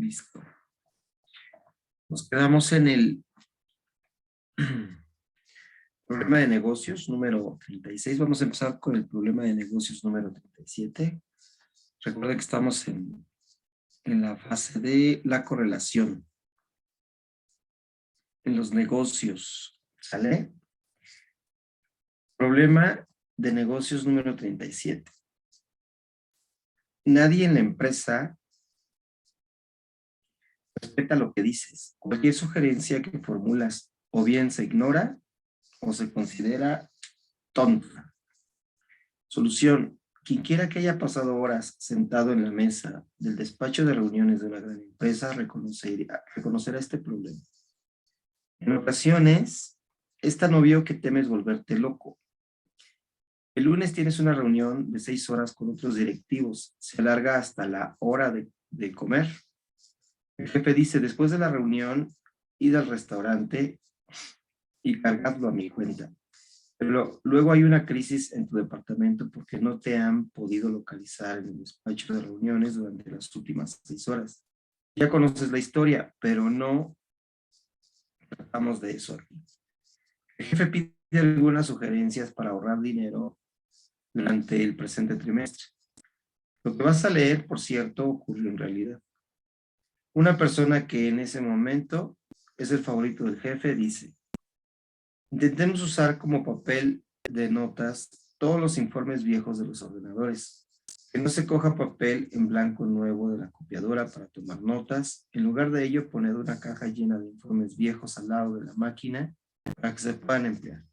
Listo. Nos quedamos en el problema de negocios número 36. Vamos a empezar con el problema de negocios número 37. Recuerda que estamos en la fase de la correlación en los negocios. ¿Sale? Problema de negocios número 37. Nadie en la empresa respeta lo que dices. Cualquier sugerencia que formulas o bien se ignora o se considera tonta. Solución. Quien quiera que haya pasado horas sentado en la mesa del despacho de reuniones de una gran empresa reconocerá este problema. En ocasiones, es tan obvio que temes volverte loco. El lunes tienes una reunión de 6 horas con otros directivos. Se alarga hasta la hora de comer. El jefe dice, después de la reunión, id al restaurante y cargadlo a mi cuenta. Pero luego hay una crisis en tu departamento porque no te han podido localizar en el despacho de reuniones durante las últimas 6 horas. Ya conoces la historia, pero no tratamos de eso aquí. El jefe pide algunas sugerencias para ahorrar dinero durante el presente trimestre. Lo que vas a leer, por cierto, ocurrió en realidad. Una persona que en ese momento es el favorito del jefe dice, intentemos usar como papel de notas todos los informes viejos de los ordenadores. Que no se coja papel en blanco nuevo de la copiadora para tomar notas. En lugar de ello, poned una caja llena de informes viejos al lado de la máquina para que se puedan emplear.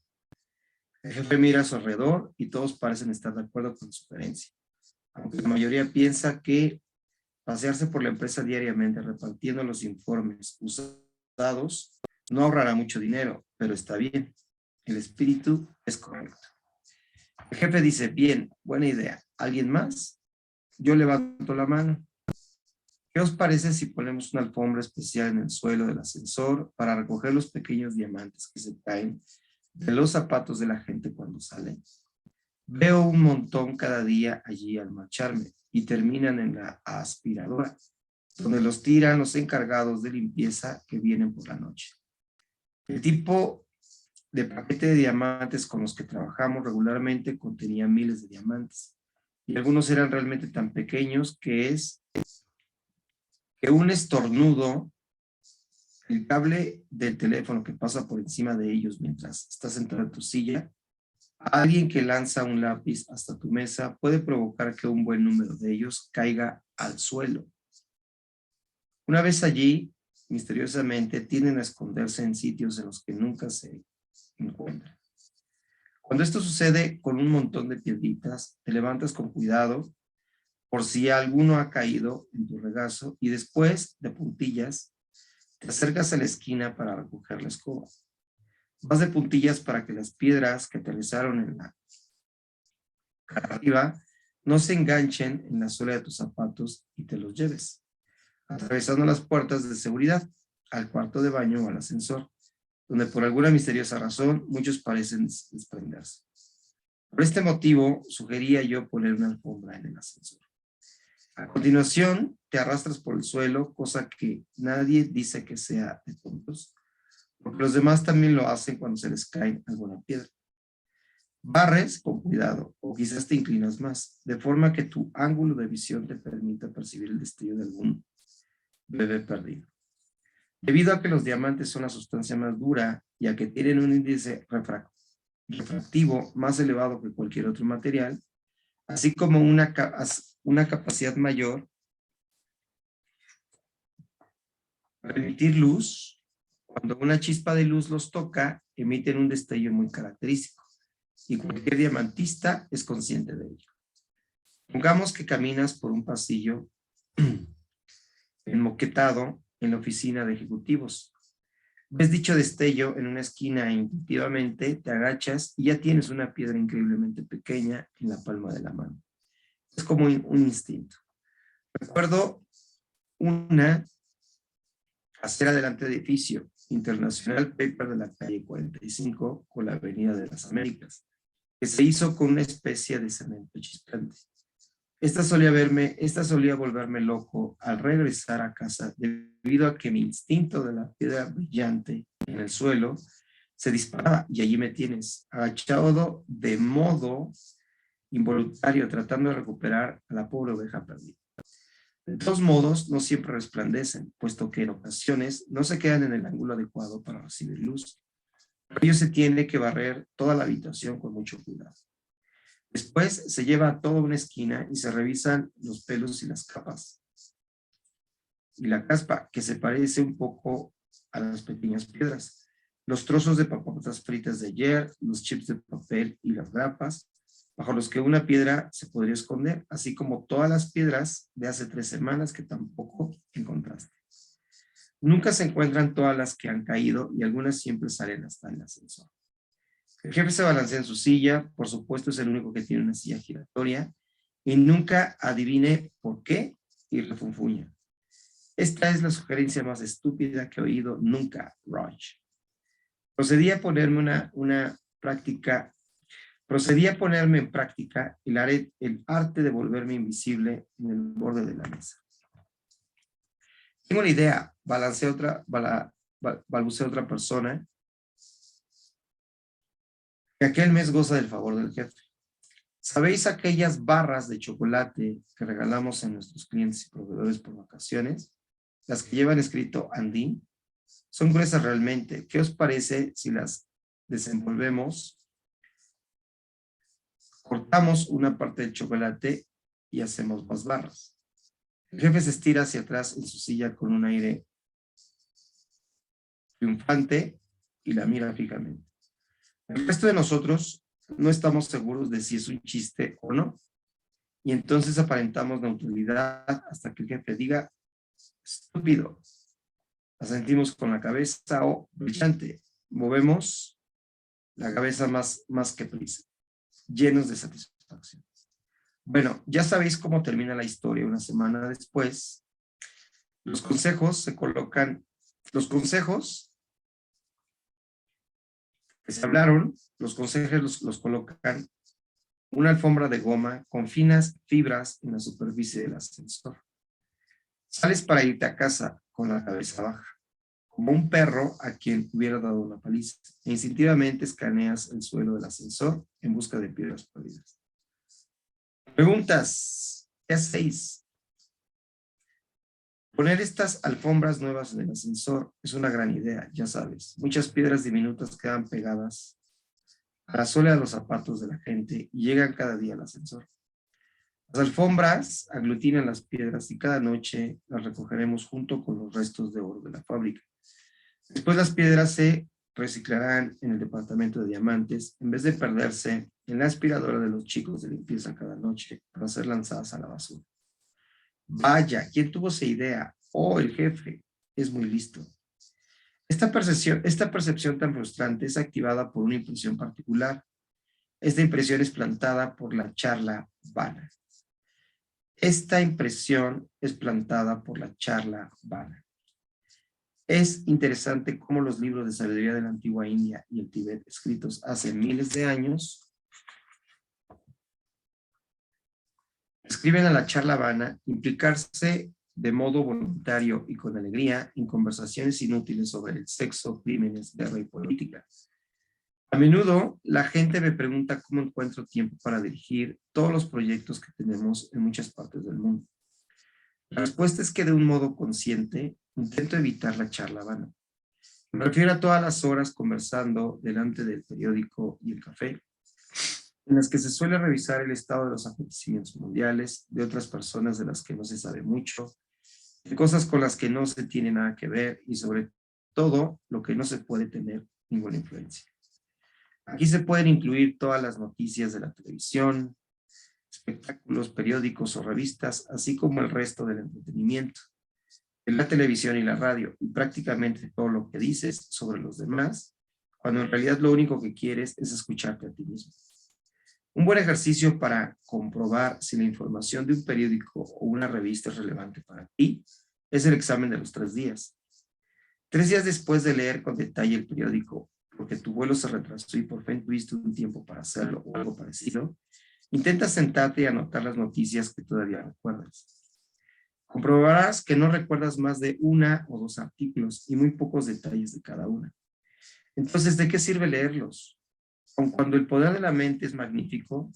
El jefe mira a su alrededor y todos parecen estar de acuerdo con su sugerencia. Aunque la mayoría piensa que pasearse por la empresa diariamente repartiendo los informes usados no ahorrará mucho dinero, pero está bien. El espíritu es correcto. El jefe dice, bien, buena idea. ¿Alguien más? Yo levanto la mano. ¿Qué os parece si ponemos una alfombra especial en el suelo del ascensor para recoger los pequeños diamantes que se caen de los zapatos de la gente cuando salen? Veo un montón cada día allí al marcharme y terminan en la aspiradora, donde los tiran los encargados de limpieza que vienen por la noche. El tipo de paquete de diamantes con los que trabajamos regularmente contenía miles de diamantes y algunos eran realmente tan pequeños que un estornudo, el cable del teléfono que pasa por encima de ellos mientras estás sentado en tu silla, a alguien que lanza un lápiz hasta tu mesa puede provocar que un buen número de ellos caiga al suelo. Una vez allí, misteriosamente, tienden a esconderse en sitios en los que nunca se encuentran. Cuando esto sucede con un montón de piedritas, te levantas con cuidado por si alguno ha caído en tu regazo y después, de puntillas, te acercas a la esquina para recoger la escoba. Vas de puntillas para que las piedras que aterrizaron en la cara arriba no se enganchen en la suela de tus zapatos y te los lleves, atravesando las puertas de seguridad, al cuarto de baño o al ascensor, donde por alguna misteriosa razón muchos parecen desprenderse. Por este motivo, sugería yo poner una alfombra en el ascensor. A continuación, te arrastras por el suelo, cosa que nadie dice que sea de tontos, porque los demás también lo hacen cuando se les cae alguna piedra. Barres con cuidado, o quizás te inclinas más, de forma que tu ángulo de visión te permita percibir el destello de algún bebé perdido. Debido a que los diamantes son la sustancia más dura y a que tienen un índice refractivo más elevado que cualquier otro material, así como una capacidad mayor para emitir luz, cuando una chispa de luz los toca, emiten un destello muy característico y cualquier diamantista es consciente de ello. Pongamos que caminas por un pasillo enmoquetado en la oficina de ejecutivos. Ves dicho destello en una esquina e intuitivamente te agachas y ya tienes una piedra increíblemente pequeña en la palma de la mano. Es como un instinto. Recuerdo una acera delante del edificio International Paper de la calle 45 con la Avenida de las Américas, que se hizo con una especie de cemento chispeante. Esta solía volverme loco al regresar a casa debido a que mi instinto de la piedra brillante en el suelo se disparaba y allí me tienes, agachado de modo involuntario tratando de recuperar a la pobre oveja perdida. De todos modos, no siempre resplandecen, puesto que en ocasiones no se quedan en el ángulo adecuado para recibir luz. Por ello se tiene que barrer toda la habitación con mucho cuidado. Después se lleva a toda una esquina y se revisan los pelos y las capas. Y la caspa, que se parece un poco a las pequeñas piedras. Los trozos de papas fritas de ayer, los chips de papel y las grapas, bajo los que una piedra se podría esconder, así como todas las piedras de hace 3 semanas que tampoco encontraste. Nunca se encuentran todas las que han caído y algunas siempre salen hasta el ascensor. El jefe se balancea en su silla, por supuesto es el único que tiene una silla giratoria, y nunca adivine por qué y refunfuña. Esta es la sugerencia más estúpida que he oído nunca, Roach. Procedí a ponerme en práctica el arte de volverme invisible en el borde de la mesa. Tengo una idea, balbucea otra persona, que aquel mes goza del favor del jefe. ¿Sabéis aquellas barras de chocolate que regalamos a nuestros clientes y proveedores por vacaciones? Las que llevan escrito Andín. Son gruesas realmente. ¿Qué os parece si las desenvolvemos? Cortamos una parte del chocolate y hacemos más barras. El jefe se estira hacia atrás en su silla con un aire triunfante y la mira fijamente. El resto de nosotros no estamos seguros de si es un chiste o no. Y entonces aparentamos neutralidad hasta que el jefe diga, estúpido. Asentimos con la cabeza o brillante. Movemos la cabeza más que prisa, llenos de satisfacción. Bueno, ya sabéis cómo termina la historia una semana después. Los consejos que se hablaron, los consejos los colocan una alfombra de goma con finas fibras en la superficie del ascensor. Sales para irte a casa con la cabeza baja, como un perro a quien hubiera dado una paliza, e instintivamente escaneas el suelo del ascensor en busca de piedras perdidas. Preguntas, ¿qué hacéis? Poner estas alfombras nuevas en el ascensor es una gran idea, ya sabes. Muchas piedras diminutas quedan pegadas a la suela de los zapatos de la gente y llegan cada día al ascensor. Las alfombras aglutinan las piedras y cada noche las recogeremos junto con los restos de oro de la fábrica. Después las piedras se reciclarán en el departamento de diamantes en vez de perderse en la aspiradora de los chicos de limpieza cada noche para ser lanzadas a la basura. Vaya, ¿quién tuvo esa idea? Oh, el jefe. Es muy listo. Esta percepción tan frustrante es activada por una impresión particular. Esta impresión es plantada por la charla vana. Esta impresión es plantada por la charla vana. Es interesante cómo los libros de sabiduría de la antigua India y el Tíbet, escritos hace miles de años, escriben a la charla vana implicarse de modo voluntario y con alegría en conversaciones inútiles sobre el sexo, crímenes, guerra y política. A menudo la gente me pregunta cómo encuentro tiempo para dirigir todos los proyectos que tenemos en muchas partes del mundo. La respuesta es que de un modo consciente intento evitar la charla vana. Me refiero a todas las horas conversando delante del periódico y el café, en las que se suele revisar el estado de los acontecimientos mundiales, de otras personas de las que no se sabe mucho, de cosas con las que no se tiene nada que ver y sobre todo lo que no se puede tener ninguna influencia. Aquí se pueden incluir todas las noticias de la televisión, espectáculos, periódicos o revistas, así como el resto del entretenimiento, de la televisión y la radio, y prácticamente todo lo que dices sobre los demás, cuando en realidad lo único que quieres es escucharte a ti mismo. Un buen ejercicio para comprobar si la información de un periódico o una revista es relevante para ti es el examen de los 3 días. 3 días después de leer con detalle el periódico, porque tu vuelo se retrasó y por fin tuviste un tiempo para hacerlo o algo parecido, Intenta sentarte y anotar las noticias que todavía recuerdas. Comprobarás que no recuerdas más de 1 o 2 artículos y muy pocos detalles de cada una. Entonces, ¿de qué sirve leerlos? Aun cuando el poder de la mente es magnífico,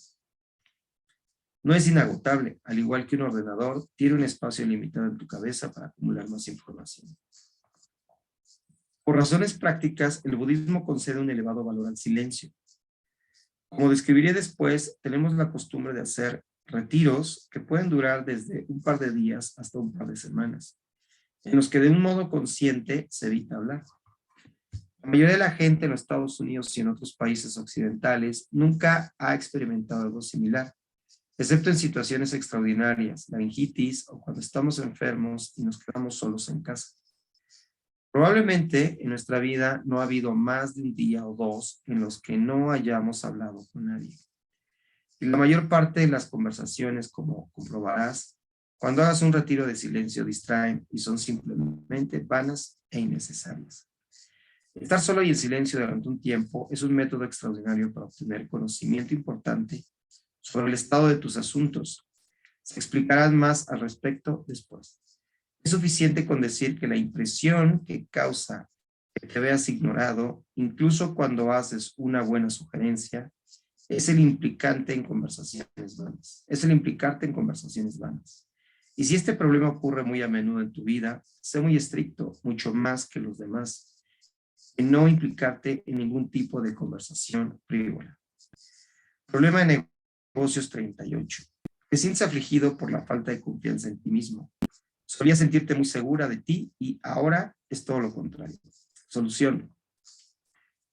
no es inagotable. Al igual que un ordenador, tiene un espacio limitado en tu cabeza para acumular más información. Por razones prácticas, el budismo concede un elevado valor al silencio. Como describiré después, tenemos la costumbre de hacer retiros que pueden durar desde un par de días hasta un par de semanas, en los que de un modo consciente se evita hablar. La mayoría de la gente en los Estados Unidos y en otros países occidentales nunca ha experimentado algo similar, excepto en situaciones extraordinarias, laringitis o cuando estamos enfermos y nos quedamos solos en casa. Probablemente en nuestra vida no ha habido más de un día o dos en los que no hayamos hablado con nadie. Y la mayor parte de las conversaciones, como comprobarás, cuando hagas un retiro de silencio, distraen y son simplemente vanas e innecesarias. Estar solo y en silencio durante un tiempo es un método extraordinario para obtener conocimiento importante sobre el estado de tus asuntos. Se explicarán más al respecto después. Es suficiente con decir que la impresión que causa que te veas ignorado, incluso cuando haces una buena sugerencia, es el implicante en conversaciones vanas. Es el implicarte en conversaciones vanas. Y si este problema ocurre muy a menudo en tu vida, sé muy estricto, mucho más que los demás, en no implicarte en ningún tipo de conversación frívola. Problema de negocios 38. Te sientes afligido por la falta de confianza en ti mismo. Solías sentirte muy segura de ti y ahora es todo lo contrario. Solución.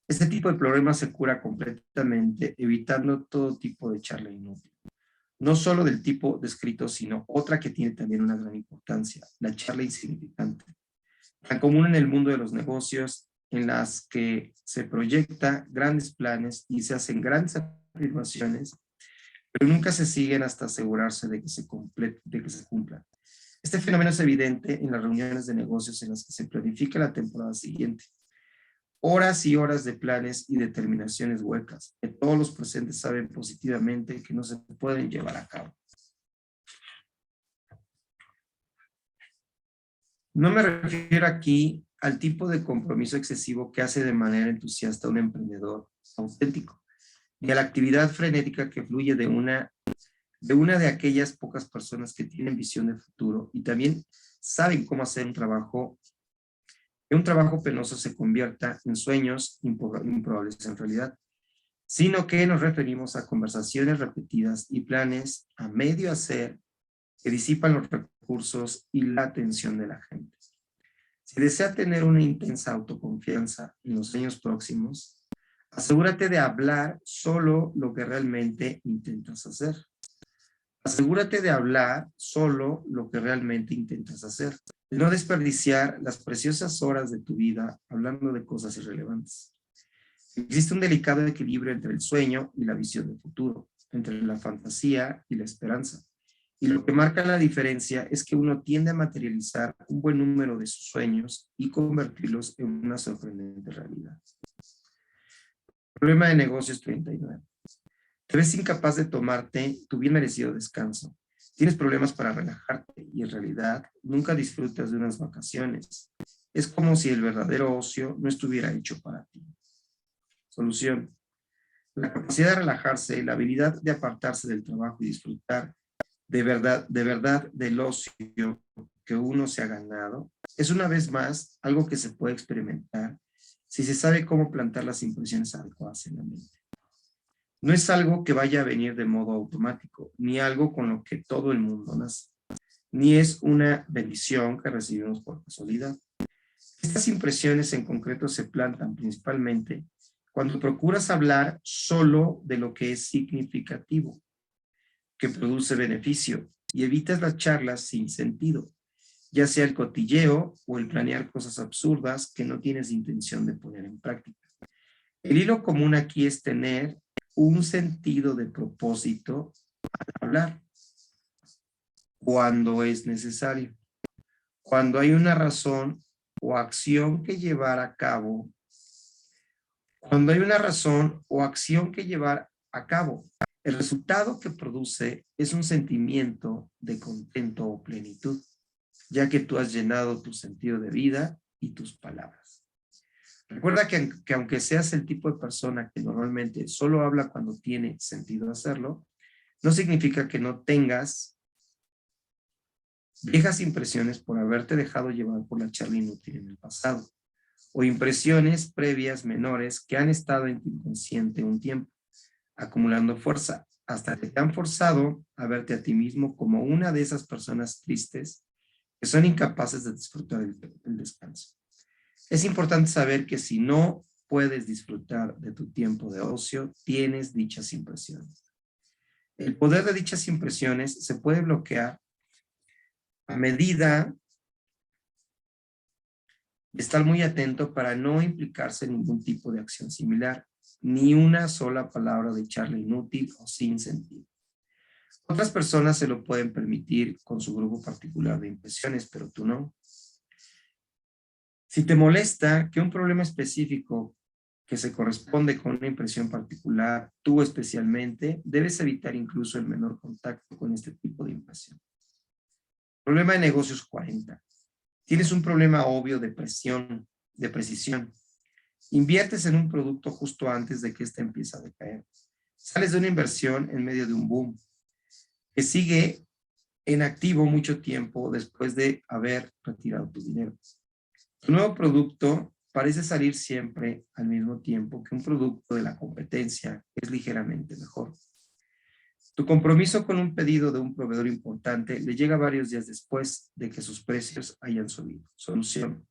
Este tipo de problema se cura completamente evitando todo tipo de charla inútil. No solo del tipo descrito, sino otra que tiene también una gran importancia, la charla insignificante. Tan común en el mundo de los negocios, en las que se proyecta grandes planes y se hacen grandes afirmaciones, pero nunca se siguen hasta asegurarse de que se cumplan. Este fenómeno es evidente en las reuniones de negocios en las que se planifica la temporada siguiente. Horas y horas de planes y determinaciones huecas, que todos los presentes saben positivamente que no se pueden llevar a cabo. No me refiero aquí al tipo de compromiso excesivo que hace de manera entusiasta un emprendedor auténtico, ni a la actividad frenética que fluye de una de aquellas pocas personas que tienen visión de futuro y también saben cómo hacer que un trabajo penoso se convierta en sueños improbables en realidad, sino que nos referimos a conversaciones repetidas y planes a medio hacer que disipan los recursos y la atención de la gente. Si desea tener una intensa autoconfianza en los años próximos, asegúrate de hablar solo lo que realmente intentas hacer. Asegúrate de hablar solo lo que realmente intentas hacer. De no desperdiciar las preciosas horas de tu vida hablando de cosas irrelevantes. Existe un delicado equilibrio entre el sueño y la visión del futuro, entre la fantasía y la esperanza. Y lo que marca la diferencia es que uno tiende a materializar un buen número de sus sueños y convertirlos en una sorprendente realidad. Problema de negocios 39. Te ves incapaz de tomarte tu bien merecido descanso. Tienes problemas para relajarte y en realidad nunca disfrutas de unas vacaciones. Es como si el verdadero ocio no estuviera hecho para ti. Solución. La capacidad de relajarse y la habilidad de apartarse del trabajo y disfrutar de verdad del ocio que uno se ha ganado es una vez más algo que se puede experimentar si se sabe cómo plantar las impresiones adecuadas en la mente. No es algo que vaya a venir de modo automático, ni algo con lo que todo el mundo nace, ni es una bendición que recibimos por casualidad. Estas impresiones en concreto se plantan principalmente cuando procuras hablar solo de lo que es significativo, que produce beneficio, y evitas las charlas sin sentido, ya sea el cotilleo o el planear cosas absurdas que no tienes intención de poner en práctica. El hilo común aquí es tener un sentido de propósito al hablar cuando es necesario, cuando hay una razón o acción que llevar a cabo, cuando hay una razón o acción que llevar a cabo El resultado que produce es un sentimiento de contento o plenitud, ya que tú has llenado tu sentido de vida y tus palabras. Recuerda que aunque seas el tipo de persona que normalmente solo habla cuando tiene sentido hacerlo, no significa que no tengas viejas impresiones por haberte dejado llevar por la charla inútil en el pasado, o impresiones previas menores que han estado en tu inconsciente un tiempo, acumulando fuerza, hasta que te han forzado a verte a ti mismo como una de esas personas tristes que son incapaces de disfrutar el descanso. Es importante saber que si no puedes disfrutar de tu tiempo de ocio, tienes dichas impresiones. El poder de dichas impresiones se puede bloquear a medida de estar muy atento para no implicarse en ningún tipo de acción similar, ni una sola palabra de charla inútil o sin sentido. Otras personas se lo pueden permitir con su grupo particular de impresiones, pero tú no. Si te molesta que un problema específico que se corresponde con una impresión particular, tú especialmente, debes evitar incluso el menor contacto con este tipo de impresión. Problema de negocios 40. Tienes un problema obvio de precisión. Inviertes en un producto justo antes de que éste empiece a decaer. Sales de una inversión en medio de un boom que sigue en activo mucho tiempo después de haber retirado tu dinero. Tu nuevo producto parece salir siempre al mismo tiempo que un producto de la competencia que es ligeramente mejor. Tu compromiso con un pedido de un proveedor importante le llega varios días después de que sus precios hayan subido. Solución.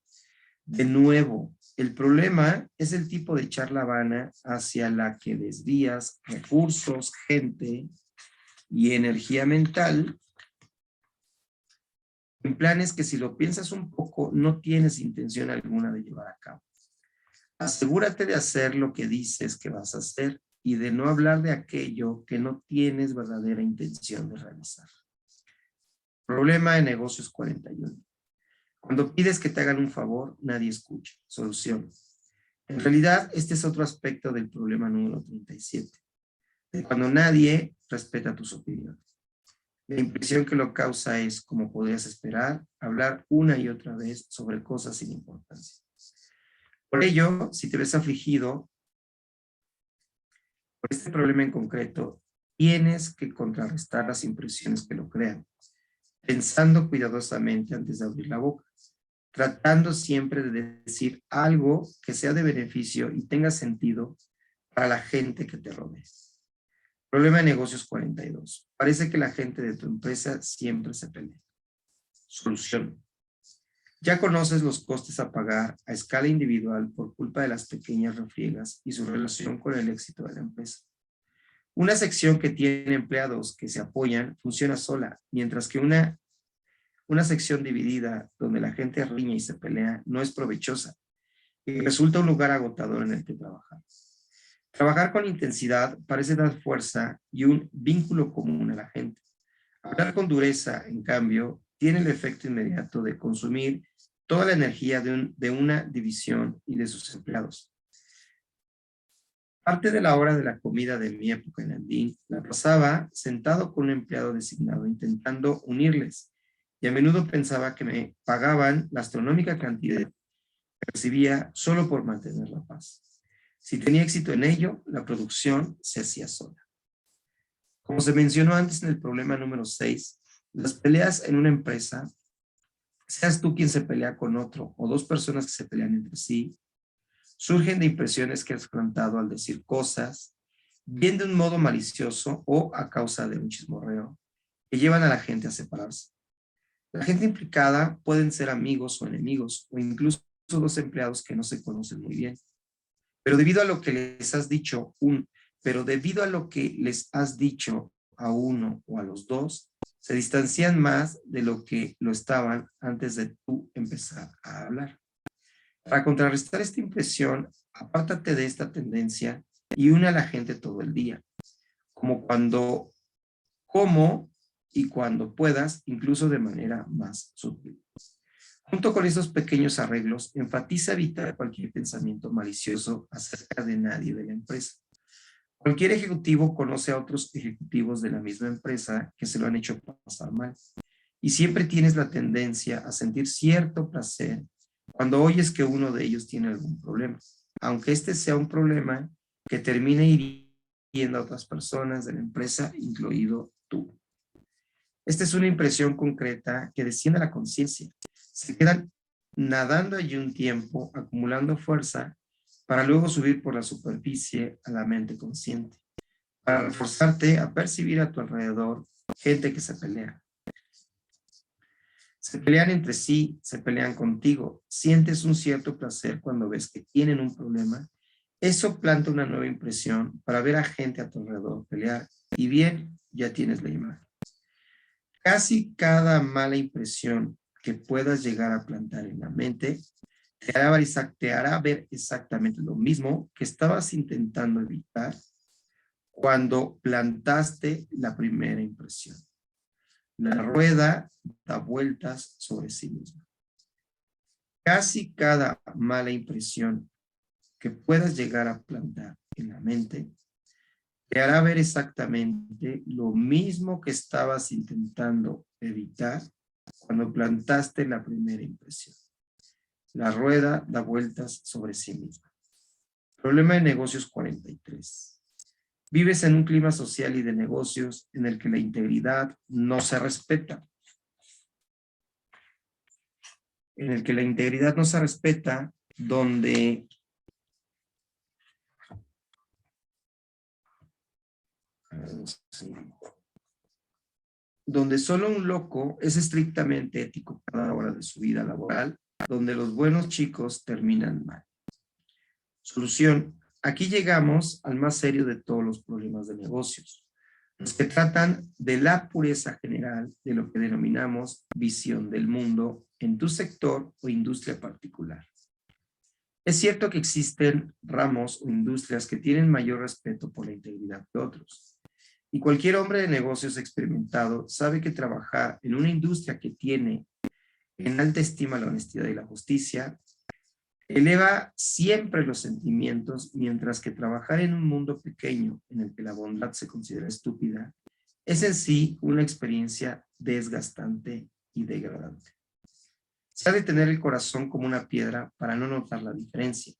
De nuevo, el problema es el tipo de charla vana hacia la que desvías recursos, gente y energía mental en planes que si lo piensas un poco no tienes intención alguna de llevar a cabo. Asegúrate de hacer lo que dices que vas a hacer y de no hablar de aquello que no tienes verdadera intención de realizar. Problema de negocios 41. Cuando pides que te hagan un favor, nadie escucha. Solución. En realidad, este es otro aspecto del problema número 37, de cuando nadie respeta tus opiniones. La impresión que lo causa es, como podrías esperar, hablar una y otra vez sobre cosas sin importancia. Por ello, si te ves afligido por este problema en concreto, tienes que contrarrestar las impresiones que lo crean, pensando cuidadosamente antes de abrir la boca, tratando siempre de decir algo que sea de beneficio y tenga sentido para la gente que te rodea. Problema de negocios 42. Parece que la gente de tu empresa siempre se pelea. Solución. Ya conoces los costes a pagar a escala individual por culpa de las pequeñas refriegas y su relación con el éxito de la empresa. Una sección que tiene empleados que se apoyan funciona sola, mientras que una sección dividida donde la gente riña y se pelea no es provechosa y resulta un lugar agotador en el que trabajar. Trabajar con intensidad parece dar fuerza y un vínculo común a la gente. Hablar con dureza, en cambio, tiene el efecto inmediato de consumir toda la energía de una división y de sus empleados. Parte de la hora de la comida de mi época en Andín la pasaba sentado con un empleado designado intentando unirles y a menudo pensaba que me pagaban la astronómica cantidad que recibía solo por mantener la paz. Si tenía éxito en ello, la producción se hacía sola. Como se mencionó antes en el problema número 6, las peleas en una empresa, seas tú quien se pelea con otro o dos personas que se pelean entre sí, surgen de impresiones que has plantado al decir cosas, bien de un modo malicioso o a causa de un chismorreo, que llevan a la gente a separarse. La gente implicada pueden ser amigos o enemigos, o incluso dos empleados que no se conocen muy bien. Pero debido a lo que les has dicho a uno o a los dos, se distancian más de lo que lo estaban antes de tú empezar a hablar. Para contrarrestar esta impresión, apártate de esta tendencia y une a la gente todo el día, como y cuando puedas, incluso de manera más sutil. Junto con esos pequeños arreglos, enfatiza evitar cualquier pensamiento malicioso acerca de nadie de la empresa. Cualquier ejecutivo conoce a otros ejecutivos de la misma empresa que se lo han hecho pasar mal. Y siempre tienes la tendencia a sentir cierto placer cuando oyes que uno de ellos tiene algún problema, aunque este sea un problema que termine hiriendo a otras personas de la empresa, incluido tú. Esta es una impresión concreta que desciende a la conciencia. Se quedan nadando allí un tiempo, acumulando fuerza, para luego subir por la superficie a la mente consciente, para reforzarte a percibir a tu alrededor gente que se pelea. Se pelean entre sí, se pelean contigo, sientes un cierto placer cuando ves que tienen un problema. Eso planta una nueva impresión para ver a gente a tu alrededor pelear. Y bien, ya tienes la imagen. Casi cada mala impresión que puedas llegar a plantar en la mente te hará ver exactamente lo mismo que estabas intentando evitar cuando plantaste la primera impresión. La rueda da vueltas sobre sí misma. Casi cada mala impresión que puedas llegar a plantar en la mente te hará ver exactamente lo mismo que estabas intentando evitar cuando plantaste la primera impresión. La rueda da vueltas sobre sí misma. Problema de negocios 43. Vives en un clima social y de negocios en el que la integridad no se respeta. En el que la integridad no se respeta, donde solo un loco es estrictamente ético cada hora de su vida laboral, donde los buenos chicos terminan mal. Solución. Aquí llegamos al más serio de todos los problemas de negocios, los que tratan de la pureza general de lo que denominamos visión del mundo en tu sector o industria particular. Es cierto que existen ramos o industrias que tienen mayor respeto por la integridad que otros. Y cualquier hombre de negocios experimentado sabe que trabajar en una industria que tiene en alta estima la honestidad y la justicia eleva siempre los sentimientos, mientras que trabajar en un mundo pequeño en el que la bondad se considera estúpida es en sí una experiencia desgastante y degradante. Se ha de tener el corazón como una piedra para no notar la diferencia.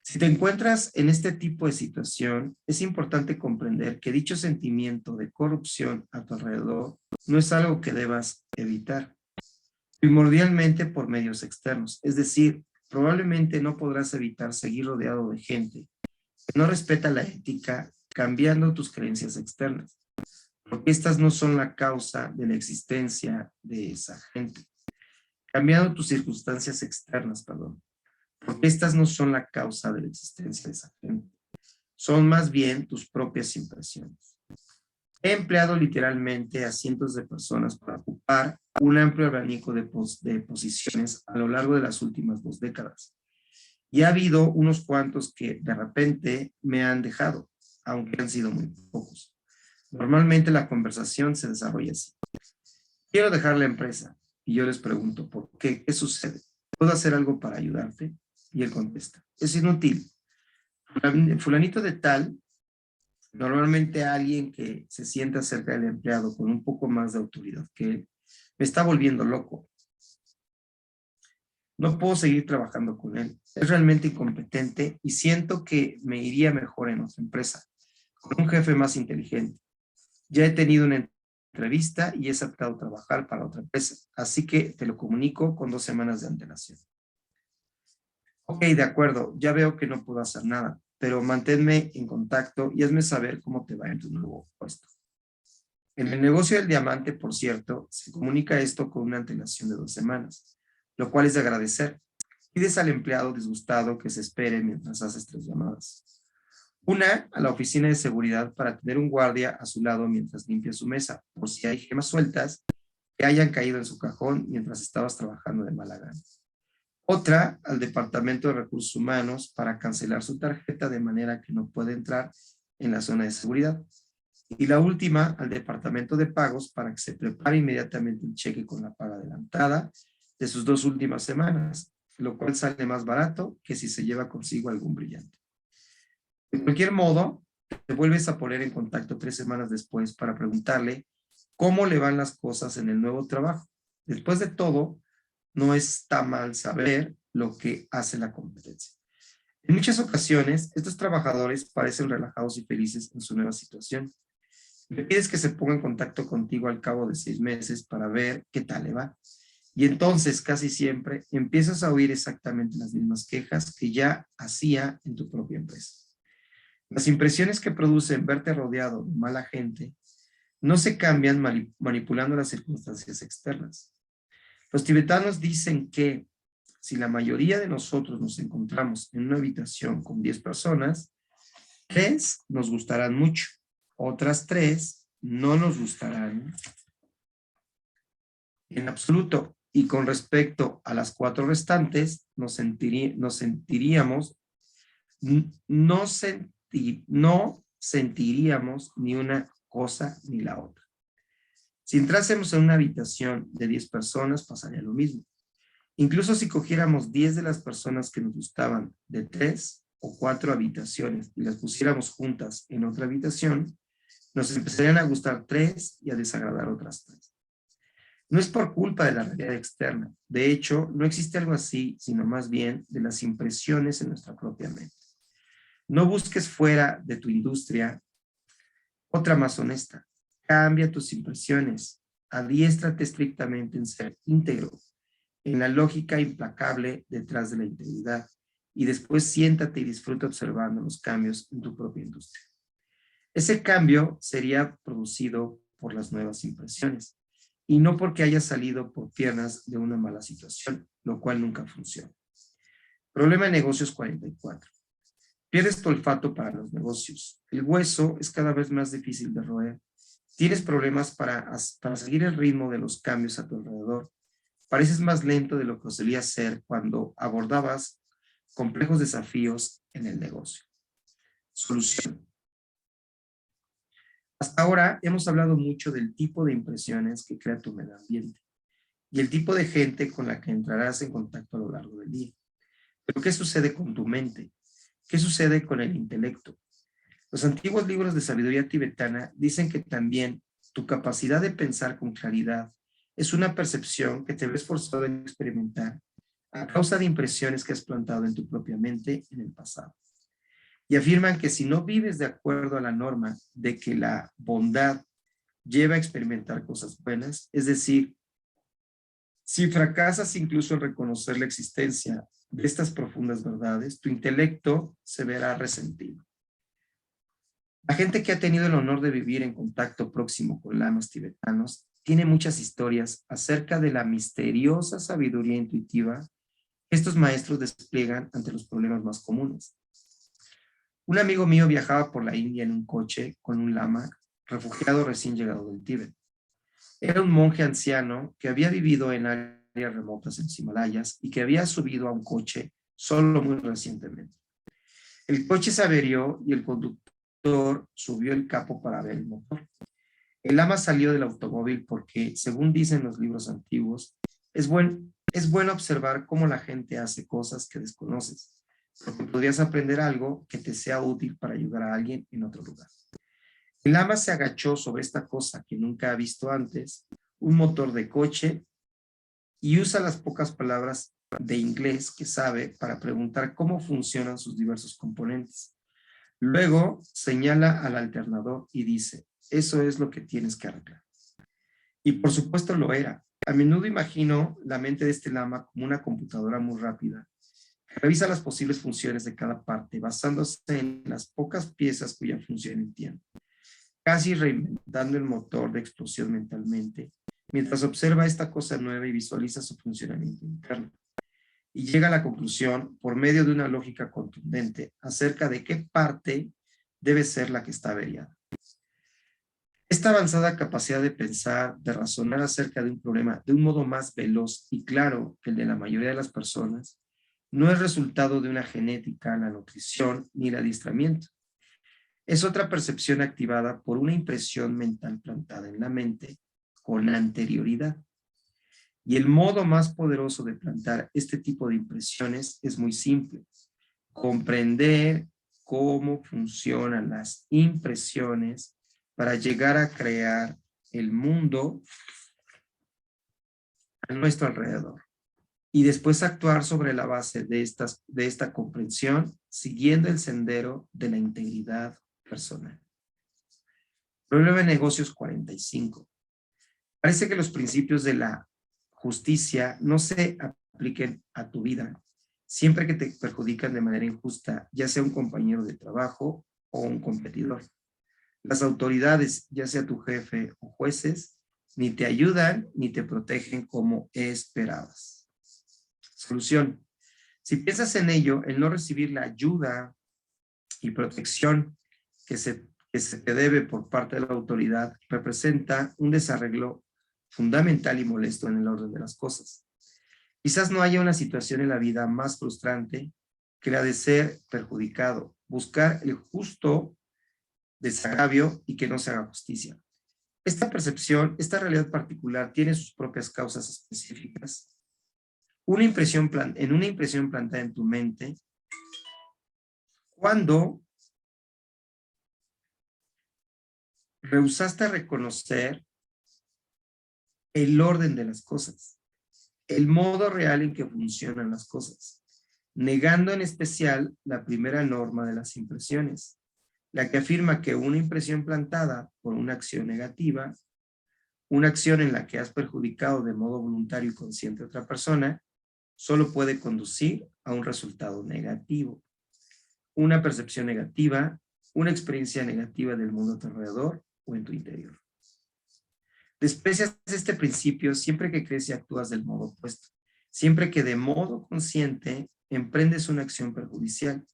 Si te encuentras en este tipo de situación, es importante comprender que dicho sentimiento de corrupción a tu alrededor no es algo que debas evitar, primordialmente por medios externos. Es decir, probablemente no podrás evitar seguir rodeado de gente que no respeta la ética cambiando tus creencias externas, porque estas no son la causa de la existencia de esa gente. Cambiando tus circunstancias externas, perdón, porque estas no son la causa de la existencia de esa gente. Son más bien tus propias impresiones. He empleado literalmente a cientos de personas para ocupar un amplio abanico de posiciones a lo largo de las últimas 2 décadas. Y ha habido unos cuantos que de repente me han dejado, aunque han sido muy pocos. Normalmente la conversación se desarrolla así. Quiero dejar la empresa. Y yo les pregunto, ¿por qué? ¿Qué sucede? ¿Puedo hacer algo para ayudarte? Y él contesta, es inútil. Fulanito de tal, normalmente alguien que se sienta cerca del empleado con un poco más de autoridad que él, me está volviendo loco. No puedo seguir trabajando con él. Es realmente incompetente y siento que me iría mejor en otra empresa, con un jefe más inteligente. Ya he tenido una entrevista y he aceptado trabajar para otra empresa, así que te lo comunico con 2 semanas de antelación. Ok, de acuerdo, ya veo que no puedo hacer nada, pero manténme en contacto y hazme saber cómo te va en tu nuevo puesto. En el negocio del diamante, por cierto, se comunica esto con una antelación de 2 semanas, lo cual es de agradecer. Pides al empleado disgustado que se espere mientras haces 3 llamadas. Una a la oficina de seguridad para tener un guardia a su lado mientras limpia su mesa, por si hay gemas sueltas que hayan caído en su cajón mientras estabas trabajando de mala gana. Otra al Departamento de Recursos Humanos para cancelar su tarjeta de manera que no puede entrar en la zona de seguridad. Y la última al Departamento de Pagos para que se prepare inmediatamente el cheque con la paga adelantada de sus 2 últimas semanas, lo cual sale más barato que si se lleva consigo algún brillante. De cualquier modo, te vuelves a poner en contacto 3 semanas después para preguntarle cómo le van las cosas en el nuevo trabajo. Después de todo, no está mal saber lo que hace la competencia. En muchas ocasiones, estos trabajadores parecen relajados y felices en su nueva situación. Le pides que se ponga en contacto contigo al cabo de 6 meses para ver qué tal le va. Y entonces, casi siempre, empiezas a oír exactamente las mismas quejas que ya hacía en tu propia empresa. Las impresiones que producen verte rodeado de mala gente no se cambian manipulando las circunstancias externas. Los tibetanos dicen que si la mayoría de nosotros nos encontramos en una habitación con 10 personas, 3 nos gustarán mucho, otras 3 no nos gustarán en absoluto. Y con respecto a las 4 restantes, no sentiríamos ni una cosa ni la otra. Si entrásemos en una habitación de 10 personas, pasaría lo mismo. Incluso si cogiéramos 10 de las personas que nos gustaban de 3 o 4 habitaciones y las pusiéramos juntas en otra habitación, nos empezarían a gustar 3 y a desagradar otras 3. No es por culpa de la realidad externa. De hecho, no existe algo así, sino más bien de las impresiones en nuestra propia mente. No busques fuera de tu industria otra más honesta. Cambia tus impresiones. Adiéstrate estrictamente en ser íntegro, en la lógica implacable detrás de la integridad. Y después siéntate y disfruta observando los cambios en tu propia industria. Ese cambio sería producido por las nuevas impresiones y no porque haya salido por piernas de una mala situación, lo cual nunca funciona. Problema de negocios 44. Pierdes tu olfato para los negocios. El hueso es cada vez más difícil de roer. Tienes problemas para seguir el ritmo de los cambios a tu alrededor. Pareces más lento de lo que solías ser cuando abordabas complejos desafíos en el negocio. Solución. Hasta ahora hemos hablado mucho del tipo de impresiones que crea tu medio ambiente y el tipo de gente con la que entrarás en contacto a lo largo del día. Pero ¿qué sucede con tu mente? ¿Qué sucede con el intelecto? Los antiguos libros de sabiduría tibetana dicen que también tu capacidad de pensar con claridad es una percepción que te ves forzado a experimentar a causa de impresiones que has plantado en tu propia mente en el pasado. Y afirman que si no vives de acuerdo a la norma de que la bondad lleva a experimentar cosas buenas, es decir, si fracasas incluso en reconocer la existencia de estas profundas verdades, tu intelecto se verá resentido. La gente que ha tenido el honor de vivir en contacto próximo con lamas tibetanos tiene muchas historias acerca de la misteriosa sabiduría intuitiva que estos maestros despliegan ante los problemas más comunes. Un amigo mío viajaba por la India en un coche con un lama refugiado recién llegado del Tíbet. Era un monje anciano que había vivido en áreas remotas en los Himalayas y que había subido a un coche solo muy recientemente. El coche se averió y el conductor subió el capó para ver el motor. El lama salió del automóvil porque, según dicen los libros antiguos, es bueno observar cómo la gente hace cosas que desconoces, porque podrías aprender algo que te sea útil para ayudar a alguien en otro lugar. El lama se agachó sobre esta cosa que nunca ha visto antes, un motor de coche, y usa las pocas palabras de inglés que sabe para preguntar cómo funcionan sus diversos componentes. Luego señala al alternador y dice, eso es lo que tienes que arreglar. Y por supuesto lo era. A menudo imagino la mente de este lama como una computadora muy rápida, que revisa las posibles funciones de cada parte, basándose en las pocas piezas cuya función entiende, casi reinventando el motor de explosión mentalmente, mientras observa esta cosa nueva y visualiza su funcionamiento interno. Y llega a la conclusión, por medio de una lógica contundente, acerca de qué parte debe ser la que está averiada. Esta avanzada capacidad de pensar, de razonar acerca de un problema de un modo más veloz y claro que el de la mayoría de las personas, no es resultado de una genética, la nutrición ni el adiestramiento. Es otra percepción activada por una impresión mental plantada en la mente con anterioridad. Y el modo más poderoso de plantar este tipo de impresiones es muy simple. Comprender cómo funcionan las impresiones para llegar a crear el mundo a nuestro alrededor. Y después actuar sobre la base de esta comprensión, siguiendo el sendero de la integridad personal. Problema de negocios 45. Parece que los principios de la justicia no se apliquen a tu vida siempre que te perjudican de manera injusta, ya sea un compañero de trabajo o un competidor. Las autoridades, ya sea tu jefe o jueces, ni te ayudan ni te protegen como esperabas. Solución. Si piensas en ello, el no recibir la ayuda y protección que se te debe por parte de la autoridad representa un desarreglo fundamental y molesto en el orden de las cosas. Quizás no haya una situación en la vida más frustrante que la de ser perjudicado, buscar el justo desagravio y que no se haga justicia. Esta percepción, esta realidad particular tiene sus propias causas específicas. En una impresión plantada en tu mente, cuando rehusaste reconocer el orden de las cosas, el modo real en que funcionan las cosas, negando en especial la primera norma de las impresiones, la que afirma que una impresión plantada por una acción negativa, una acción en la que has perjudicado de modo voluntario y consciente a otra persona, solo puede conducir a un resultado negativo. Una percepción negativa, una experiencia negativa del mundo a tu alrededor o en tu interior. Desprecias este principio siempre que crees y actúas del modo opuesto, siempre que de modo consciente emprendes una acción perjudicial,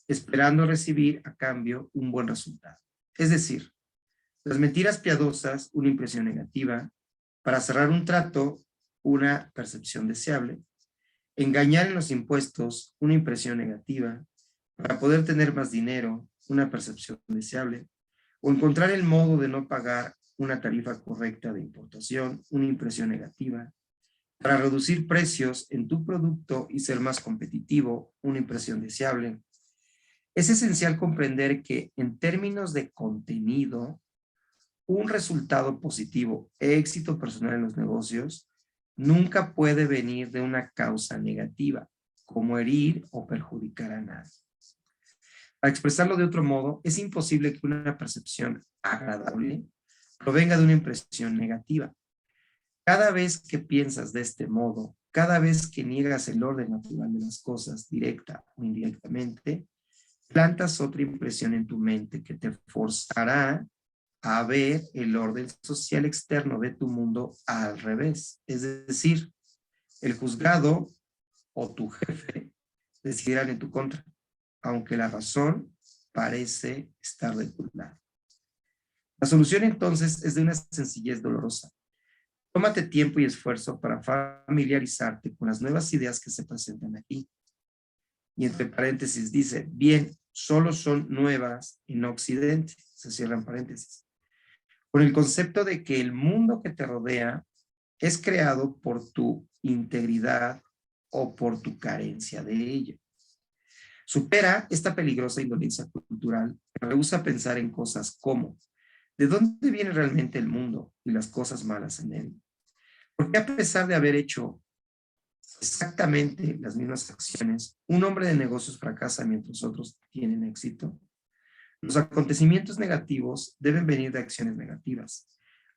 esperando recibir a cambio un buen resultado. Es decir, las mentiras piadosas, una impresión negativa, para cerrar un trato, una percepción deseable, engañar en los impuestos, una impresión negativa, para poder tener más dinero, una percepción deseable, o encontrar el modo de no pagar una tarifa correcta de importación, una impresión negativa, para reducir precios en tu producto y ser más competitivo, una impresión deseable. Es esencial comprender que en términos de contenido, un resultado positivo, éxito personal en los negocios, nunca puede venir de una causa negativa, como herir o perjudicar a nadie. Para expresarlo de otro modo, es imposible que una percepción agradable provenga de una impresión negativa. Cada vez que piensas de este modo, cada vez que niegas el orden natural de las cosas, directa o indirectamente, plantas otra impresión en tu mente que te forzará a ver el orden social externo de tu mundo al revés. Es decir, el juzgado o tu jefe decidirán en tu contra, aunque la razón parece estar de tu lado. La solución entonces es de una sencillez dolorosa. Tómate tiempo y esfuerzo para familiarizarte con las nuevas ideas que se presentan aquí. Y entre paréntesis dice, bien, solo son nuevas en Occidente, se cierran paréntesis, con el concepto de que el mundo que te rodea es creado por tu integridad o por tu carencia de ella. Supera esta peligrosa indolencia cultural que rehúsa pensar en cosas como ¿de dónde viene realmente el mundo y las cosas malas en él? ¿Por qué a pesar de haber hecho exactamente las mismas acciones, un hombre de negocios fracasa mientras otros tienen éxito? Los acontecimientos negativos deben venir de acciones negativas.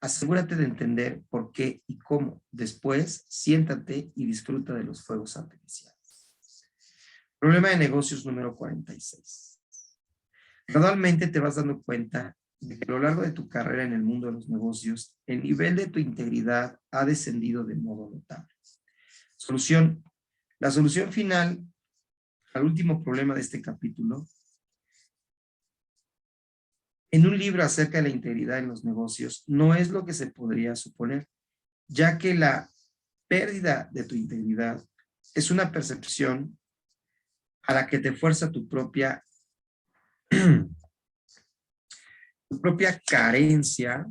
Asegúrate de entender por qué y cómo. Después, siéntate y disfruta de los fuegos artificiales. Problema de negocios número 46. Gradualmente te vas dando cuenta de que a lo largo de tu carrera en el mundo de los negocios, el nivel de tu integridad ha descendido de modo notable. Solución. La solución final al último problema de este capítulo, en un libro acerca de la integridad en los negocios, no es lo que se podría suponer, ya que la pérdida de tu integridad es una percepción a la que te fuerza tu propia carencia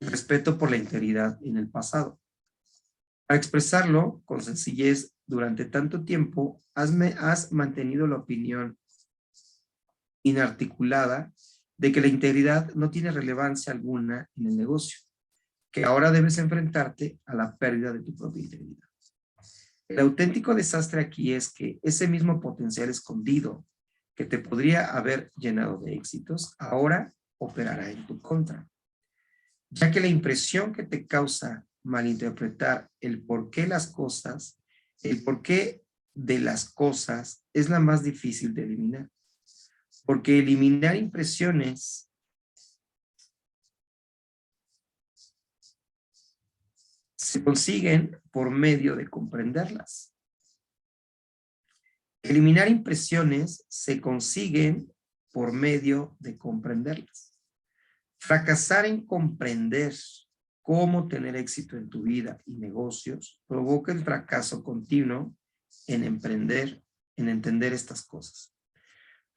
de respeto por la integridad en el pasado. Para expresarlo con sencillez, durante tanto tiempo has mantenido la opinión inarticulada de que la integridad no tiene relevancia alguna en el negocio, que ahora debes enfrentarte a la pérdida de tu propia integridad. El auténtico desastre aquí es que ese mismo potencial escondido que te podría haber llenado de éxitos, ahora operará en tu contra, ya que la impresión que te causa malinterpretar el porqué el porqué de las cosas es la más difícil de eliminar, porque eliminar impresiones se consiguen por medio de comprenderlas. Eliminar impresiones se consiguen por medio de comprenderlas. Fracasar en comprender cómo tener éxito en tu vida y negocios provoca el fracaso continuo en entender estas cosas.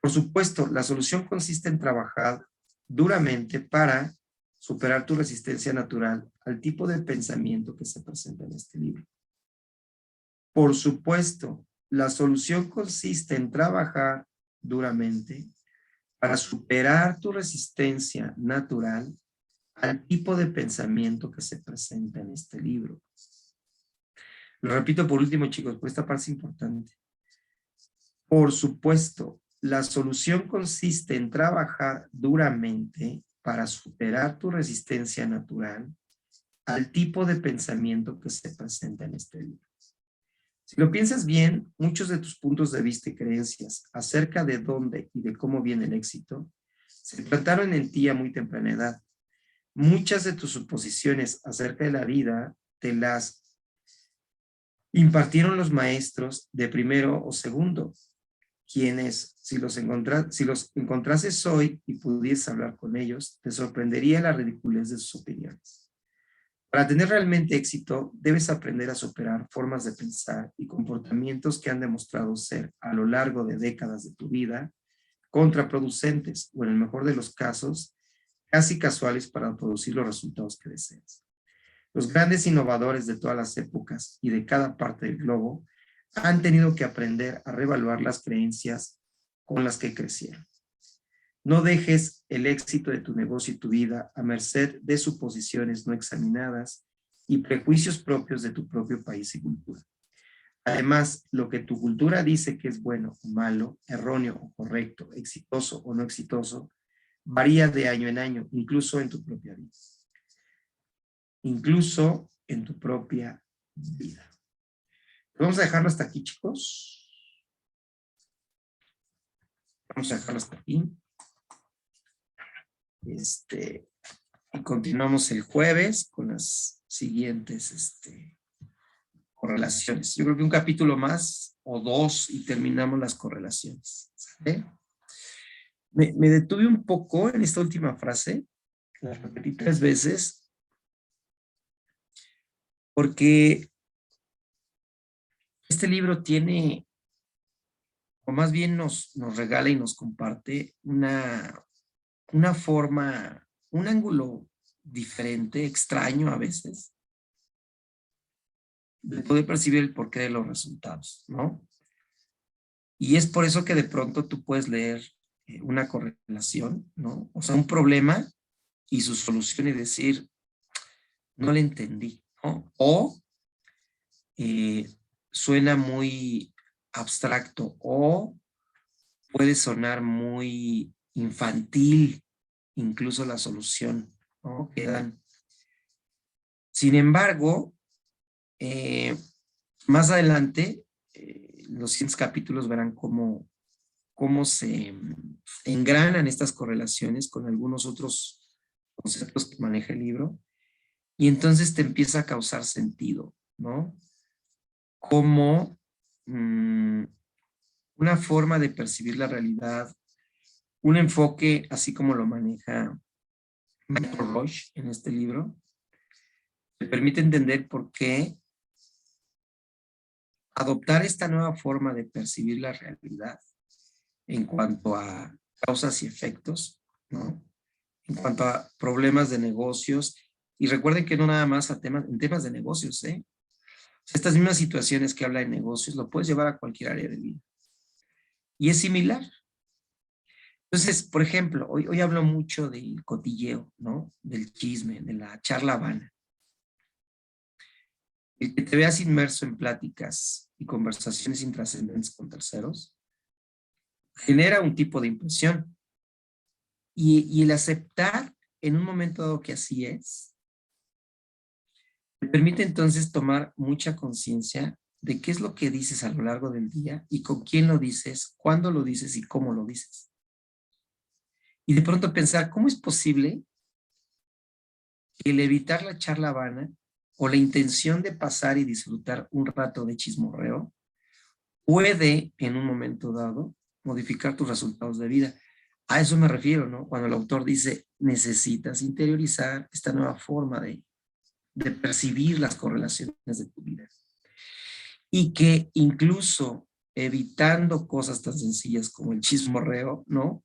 Por supuesto, la solución consiste en trabajar duramente para superar tu resistencia natural al tipo de pensamiento que se presenta en este libro. Por supuesto, la solución consiste en trabajar duramente para superar tu resistencia natural al tipo de pensamiento que se presenta en este libro. Lo repito por último, chicos, porque esta parte es importante. Por supuesto, la solución consiste en trabajar duramente para superar tu resistencia natural al tipo de pensamiento que se presenta en este libro. Si lo piensas bien, muchos de tus puntos de vista y creencias acerca de dónde y de cómo viene el éxito se plantaron en ti a muy temprana edad. Muchas de tus suposiciones acerca de la vida te las impartieron los maestros de primero o segundo, quienes, si los encontrases hoy y pudieses hablar con ellos, te sorprendería la ridiculez de sus opiniones. Para tener realmente éxito, debes aprender a superar formas de pensar y comportamientos que han demostrado ser, a lo largo de décadas de tu vida, contraproducentes o, en el mejor de los casos, casi casuales para producir los resultados que deseas. Los grandes innovadores de todas las épocas y de cada parte del globo han tenido que aprender a reevaluar las creencias con las que crecieron. No dejes el éxito de tu negocio y tu vida a merced de suposiciones no examinadas y prejuicios propios de tu propio país y cultura. Además, lo que tu cultura dice que es bueno o malo, erróneo o correcto, exitoso o no exitoso, varía de año en año, incluso en tu propia vida. Incluso en tu propia vida. Vamos a dejarlo hasta aquí, chicos. Vamos a dejarlo hasta aquí. Y continuamos el jueves con las siguientes correlaciones. Yo creo que un capítulo más o dos y terminamos las correlaciones. ¿Sale? Me detuve un poco en esta última frase, la repetí 3 veces, porque este libro tiene, o más bien nos regala y nos comparte una forma, un ángulo diferente, extraño a veces, de poder percibir el porqué de los resultados, ¿no? Y es por eso que de pronto tú puedes leer una correlación, ¿no? O sea, un problema y su solución y decir, no le entendí, ¿no? O suena muy abstracto o puede sonar muy infantil, incluso la solución, ¿no? Que dan. Sin embargo, más adelante, los siguientes capítulos verán cómo se engranan estas correlaciones con algunos otros conceptos que maneja el libro, y entonces te empieza a causar sentido, ¿no? Como una forma de percibir la realidad, un enfoque, así como lo maneja Michael Roche en este libro, te permite entender por qué adoptar esta nueva forma de percibir la realidad en cuanto a causas y efectos, ¿no? En cuanto a problemas de negocios, y recuerden que no nada más en temas de negocios, ¿eh? Estas mismas situaciones que habla de negocios lo puedes llevar a cualquier área de vida. Y es similar. Entonces, por ejemplo, hoy hablo mucho del cotilleo, ¿no? Del chisme, de la charla vana. El que te veas inmerso en pláticas y conversaciones intrascendentes con terceros genera un tipo de impresión. Y el aceptar en un momento dado que así es, te permite entonces tomar mucha conciencia de qué es lo que dices a lo largo del día y con quién lo dices, cuándo lo dices y cómo lo dices. Y de pronto pensar, ¿cómo es posible que el evitar la charla vana o la intención de pasar y disfrutar un rato de chismorreo puede, en un momento dado, modificar tus resultados de vida? A eso me refiero, ¿no? Cuando el autor dice, necesitas interiorizar esta nueva forma de percibir las correlaciones de tu vida. Y que incluso evitando cosas tan sencillas como el chismorreo, ¿no?